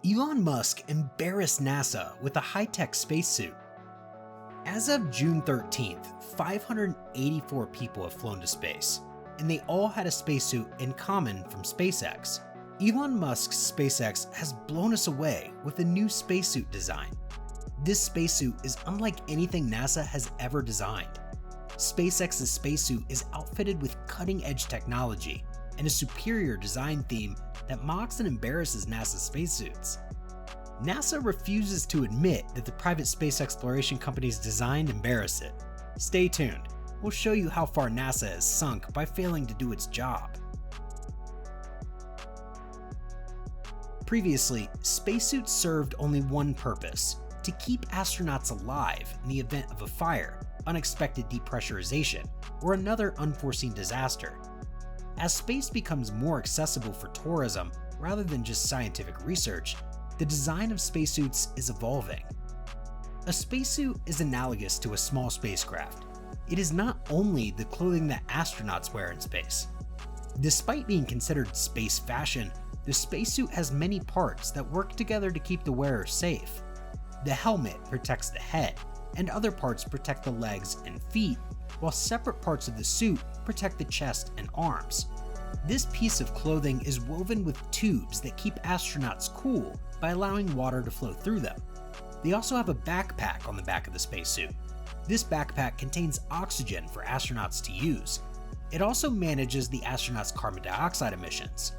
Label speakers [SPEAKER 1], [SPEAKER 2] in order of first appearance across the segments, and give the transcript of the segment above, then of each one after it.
[SPEAKER 1] Elon Musk embarrassed NASA with a high-tech spacesuit. As of June 13th, 584 people have flown to space, and they all had a spacesuit in common from SpaceX. Elon Musk's SpaceX has blown us away with a new spacesuit design. This spacesuit is unlike anything NASA has ever designed. SpaceX's spacesuit is outfitted with cutting-edge technology and a superior design theme that mocks and embarrasses NASA's spacesuits. NASA refuses to admit that the private space exploration company's design embarrass it. Stay tuned, we'll show you how far NASA has sunk by failing to do its job. Previously, spacesuits served only one purpose: to keep astronauts alive in the event of a fire, unexpected depressurization, or another unforeseen disaster. As space becomes more accessible for tourism rather than just scientific research, the design of spacesuits is evolving. A spacesuit is analogous to a small spacecraft. It is not only the clothing that astronauts wear in space. Despite being considered space fashion, the spacesuit has many parts that work together to keep the wearer safe. The helmet protects the head, and other parts protect the legs and feet, while separate parts of the suit protect the chest and arms. This piece of clothing is woven with tubes that keep astronauts cool by allowing water to flow through them. They also have a backpack on the back of the spacesuit. This backpack contains oxygen for astronauts to use. It also manages the astronauts' carbon dioxide emissions.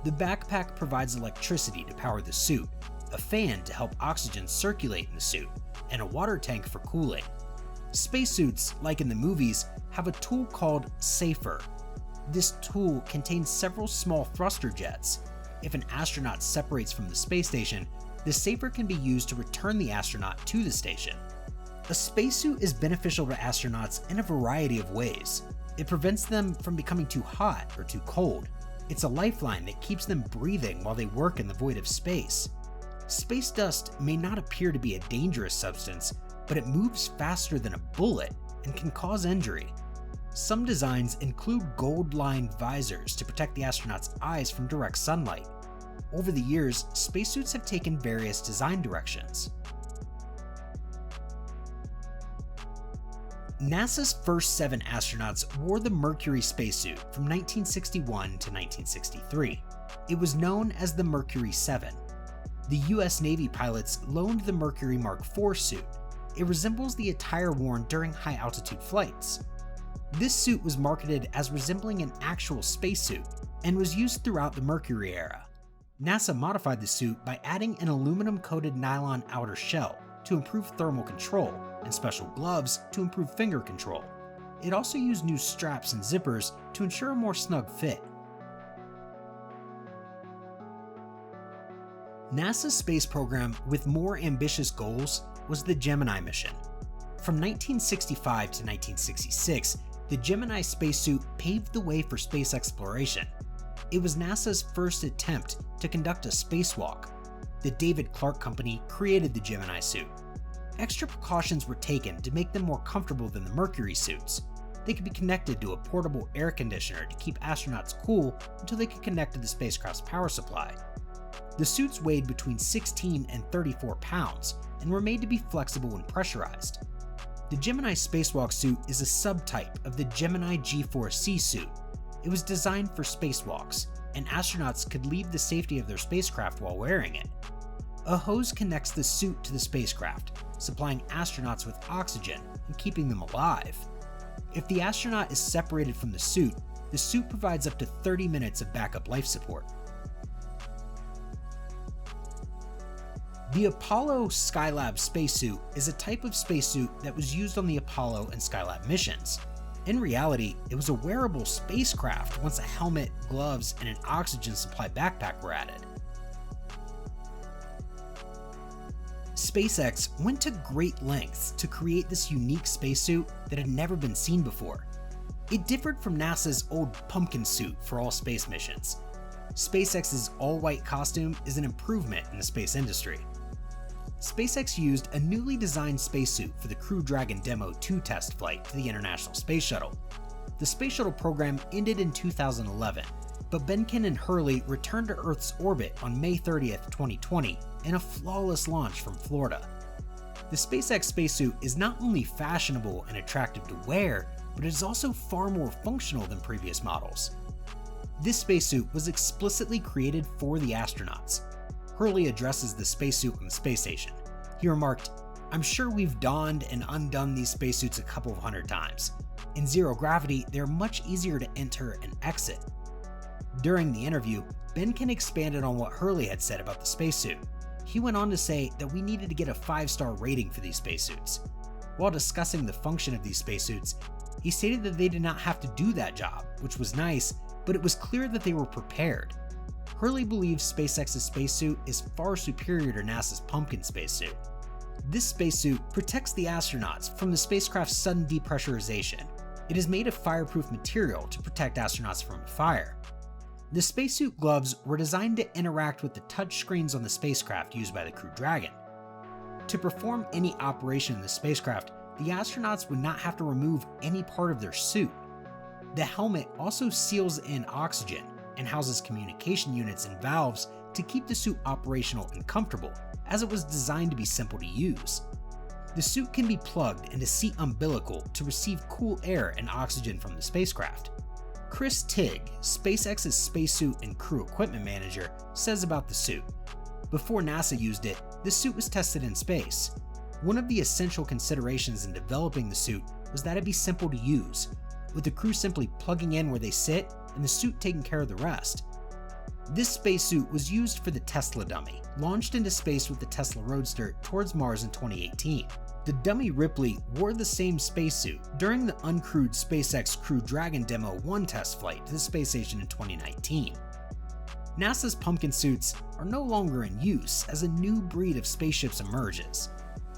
[SPEAKER 1] The backpack provides electricity to power the suit, a fan to help oxygen circulate in the suit, and a water tank for cooling. Spacesuits, like in the movies, have a tool called SAFER. This tool contains several small thruster jets. If an astronaut separates from the space station, the SAFER can be used to return the astronaut to the station. A spacesuit is beneficial to astronauts in a variety of ways. It prevents them from becoming too hot or too cold. It's a lifeline that keeps them breathing while they work in the void of space. Space dust may not appear to be a dangerous substance, but it moves faster than a bullet and can cause injury. Some designs include gold-lined visors to protect the astronauts' eyes from direct sunlight. Over the years, spacesuits have taken various design directions. NASA's first 7 astronauts wore the Mercury Spacesuit from 1961 to 1963. It was known as the Mercury 7. The US Navy pilots loaned the Mercury Mark IV suit. It resembles the attire worn during high-altitude flights. This suit was marketed as resembling an actual spacesuit and was used throughout the Mercury era. NASA modified the suit by adding an aluminum-coated nylon outer shell to improve thermal control and special gloves to improve finger control. It also used new straps and zippers to ensure a more snug fit. NASA's space program with more ambitious goals was the Gemini mission. From 1965 to 1966, the Gemini spacesuit paved the way for space exploration. It was NASA's first attempt to conduct a spacewalk. The David Clark Company created the Gemini suit. Extra precautions were taken to make them more comfortable than the Mercury suits. They could be connected to a portable air conditioner to keep astronauts cool until they could connect to the spacecraft's power supply. The suits weighed between 16 and 34 pounds and were made to be flexible when pressurized. The Gemini spacewalk suit is a subtype of the Gemini G4C suit. It was designed for spacewalks, and astronauts could leave the safety of their spacecraft while wearing it. A hose connects the suit to the spacecraft, supplying astronauts with oxygen and keeping them alive. If the astronaut is separated from the suit provides up to 30 minutes of backup life support. The Apollo Skylab spacesuit is a type of spacesuit that was used on the Apollo and Skylab missions. In reality, it was a wearable spacecraft once a helmet, gloves, and an oxygen supply backpack were added. SpaceX went to great lengths to create this unique spacesuit that had never been seen before. It differed from NASA's old pumpkin suit for all space missions. SpaceX's all-white costume is an improvement in the space industry. SpaceX used a newly designed spacesuit for the Crew Dragon Demo 2 test flight to the International Space Shuttle. The Space Shuttle program ended in 2011, but Benkin and Hurley returned to Earth's orbit on May 30th, 2020 in a flawless launch from Florida. The SpaceX spacesuit is not only fashionable and attractive to wear, but it is also far more functional than previous models. This spacesuit was explicitly created for the astronauts. Hurley addresses the spacesuit on the space station. He remarked, "I'm sure we've donned and undone these spacesuits a couple of hundred times. In zero gravity, they're much easier to enter and exit." During the interview, Benkin expanded on what Hurley had said about the spacesuit. He went on to say that we needed to get a 5-star rating for these spacesuits. While discussing the function of these spacesuits, he stated that they did not have to do that job, which was nice, but it was clear that they were prepared. Hurley believes SpaceX's spacesuit is far superior to NASA's Pumpkin spacesuit. This spacesuit protects the astronauts from the spacecraft's sudden depressurization. It is made of fireproof material to protect astronauts from a fire. The spacesuit gloves were designed to interact with the touchscreens on the spacecraft used by the Crew Dragon. To perform any operation in the spacecraft, the astronauts would not have to remove any part of their suit. The helmet also seals in oxygen and houses communication units and valves to keep the suit operational and comfortable, as it was designed to be simple to use. The suit can be plugged into seat umbilical to receive cool air and oxygen from the spacecraft. Chris Tigg, SpaceX's spacesuit and crew equipment manager, says about the suit. Before NASA used it, the suit was tested in space. One of the essential considerations in developing the suit was that it be simple to use, with the crew simply plugging in where they sit and the suit taking care of the rest. This spacesuit was used for the Tesla dummy, launched into space with the Tesla Roadster towards Mars in 2018. The dummy Ripley wore the same spacesuit during the uncrewed SpaceX Crew Dragon Demo 1 test flight to the space station in 2019. NASA's Pumpkin suits are no longer in use as a new breed of spaceships emerges.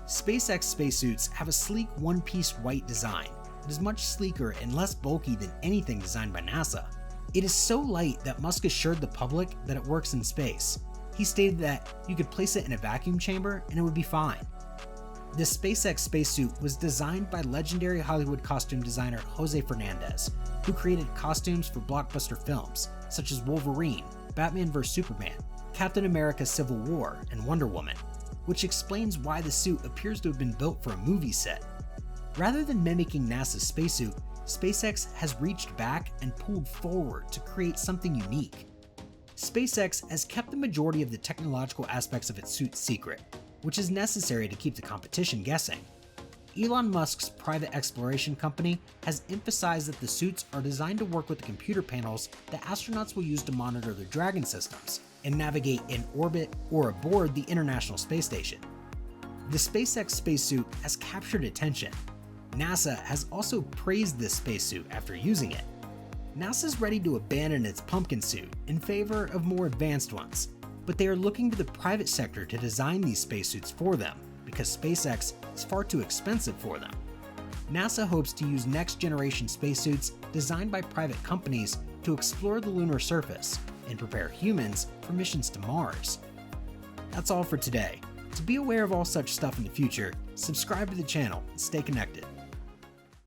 [SPEAKER 1] SpaceX spacesuits have a sleek one-piece white design that is much sleeker and less bulky than anything designed by NASA. It is so light that Musk assured the public that it works in space. He stated that you could place it in a vacuum chamber and it would be fine. The SpaceX spacesuit was designed by legendary Hollywood costume designer Jose Fernandez, who created costumes for blockbuster films such as Wolverine, Batman vs Superman, Captain America Civil War, and Wonder Woman, which explains why the suit appears to have been built for a movie set. Rather than mimicking NASA's spacesuit, SpaceX has reached back and pulled forward to create something unique. SpaceX has kept the majority of the technological aspects of its suit secret, which is necessary to keep the competition guessing. Elon Musk's private exploration company has emphasized that the suits are designed to work with the computer panels that astronauts will use to monitor their Dragon systems and navigate in orbit or aboard the International Space Station. The SpaceX spacesuit has captured attention. NASA has also praised this spacesuit after using it. NASA's ready to abandon its Pumpkin suit in favor of more advanced ones, but they are looking to the private sector to design these spacesuits for them because SpaceX is far too expensive for them. NASA hopes to use next-generation spacesuits designed by private companies to explore the lunar surface and prepare humans for missions to Mars. That's all for today. To be aware of all such stuff in the future, subscribe to the channel and stay connected.